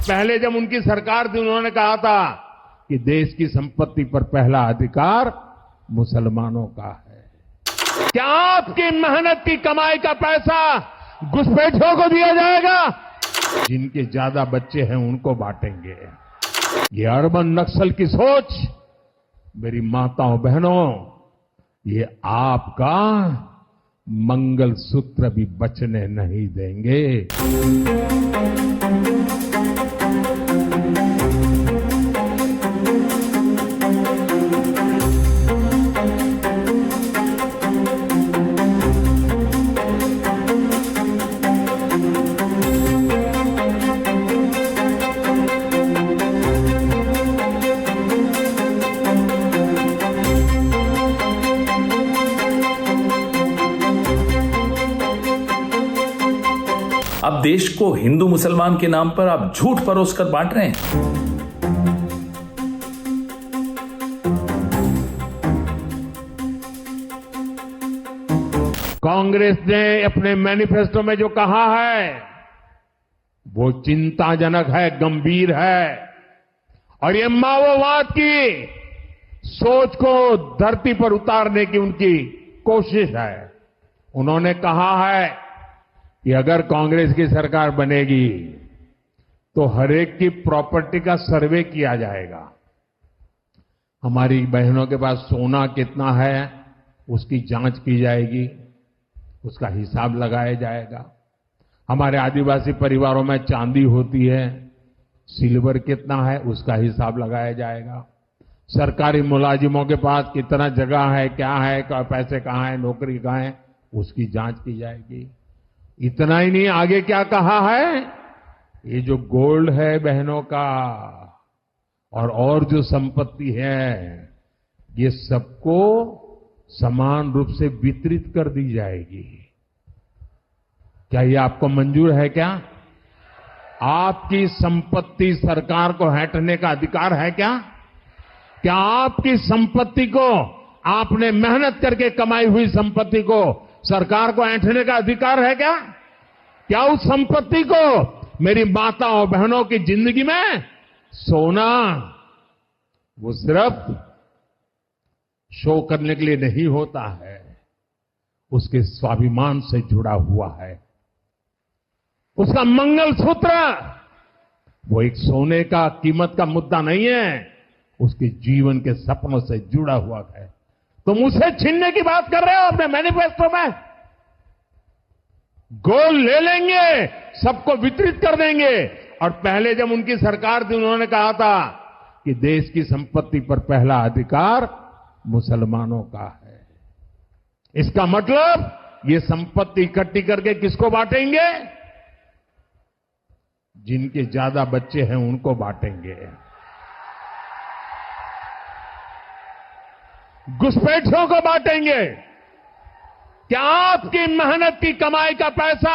पहले जब उनकी सरकार थी उन्होंने कहा था कि देश की संपत्ति पर पहला अधिकार मुसलमानों का है। क्या आपकी मेहनत की कमाई का पैसा घुसपैठियों को दिया जाएगा? जिनके ज्यादा बच्चे हैं उनको बांटेंगे। ये अर्बन नक्सल की सोच, मेरी माताओं बहनों, ये आपका मंगलसूत्र भी बचने नहीं देंगे। अब देश को हिंदू मुसलमान के नाम पर आप झूठ परोस कर बांट रहे हैं। कांग्रेस ने अपने मैनिफेस्टो में जो कहा है वो चिंताजनक है, गंभीर है, और ये माओवाद की सोच को धरती पर उतारने की उनकी कोशिश है। उन्होंने कहा है कि अगर कांग्रेस की सरकार बनेगी तो हरेक की प्रॉपर्टी का सर्वे किया जाएगा। हमारी बहनों के पास सोना कितना है उसकी जांच की जाएगी, उसका हिसाब लगाया जाएगा। हमारे आदिवासी परिवारों में चांदी होती है, सिल्वर कितना है उसका हिसाब लगाया जाएगा। सरकारी मुलाजिमों के पास कितना जगह है, क्या है, पैसे कहाँ है, नौकरी कहाँ है, उसकी जांच की जाएगी। इतना ही नहीं, आगे क्या कहा है, ये जो गोल्ड है बहनों का और जो संपत्ति है ये सबको समान रूप से वितरित कर दी जाएगी। क्या ये आपको मंजूर है? क्या आपकी संपत्ति सरकार को हटने का अधिकार है? क्या आपकी संपत्ति को, आपने मेहनत करके कमाई हुई संपत्ति को सरकार को ऐंठने का अधिकार है? क्या उस संपत्ति को मेरी माताओं बहनों की जिंदगी में सोना वो सिर्फ शो करने के लिए नहीं होता है, उसके स्वाभिमान से जुड़ा हुआ है। उसका मंगलसूत्र वो एक सोने का कीमत का मुद्दा नहीं है, उसके जीवन के सपनों से जुड़ा हुआ है। तुम उसे छीनने की बात कर रहे हो अपने मैनिफेस्टो में। गोल्ड ले लेंगे, सबको वितरित कर देंगे। और पहले जब उनकी सरकार थी उन्होंने कहा था कि देश की संपत्ति पर पहला अधिकार मुसलमानों का है। इसका मतलब ये संपत्ति इकट्ठी करके किसको बांटेंगे? जिनके ज्यादा बच्चे हैं उनको बांटेंगे। घुसपैठियों को बांटेंगे। क्या आपकी मेहनत की कमाई का पैसा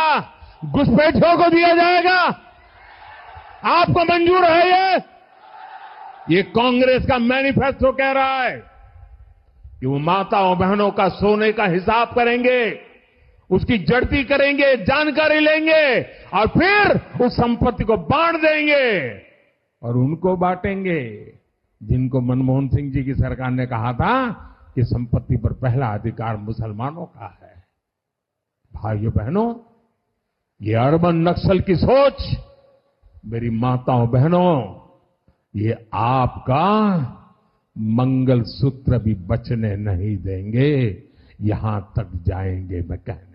घुसपैठियों को दिया जाएगा? आपको मंजूर है? ये कांग्रेस का मैनिफेस्टो कह रहा है कि वो माताओं बहनों का सोने का हिसाब करेंगे, उसकी जड़ती करेंगे, जानकारी लेंगे और फिर उस संपत्ति को बांट देंगे। और उनको बांटेंगे जिनको मनमोहन सिंह जी की सरकार ने कहा था कि संपत्ति पर पहला अधिकार मुसलमानों का है। भाइयों बहनों, ये अर्बन नक्सल की सोच, मेरी माताओं बहनों, ये आपका मंगलसूत्र भी बचने नहीं देंगे। यहां तक जाएंगे मैं कहने।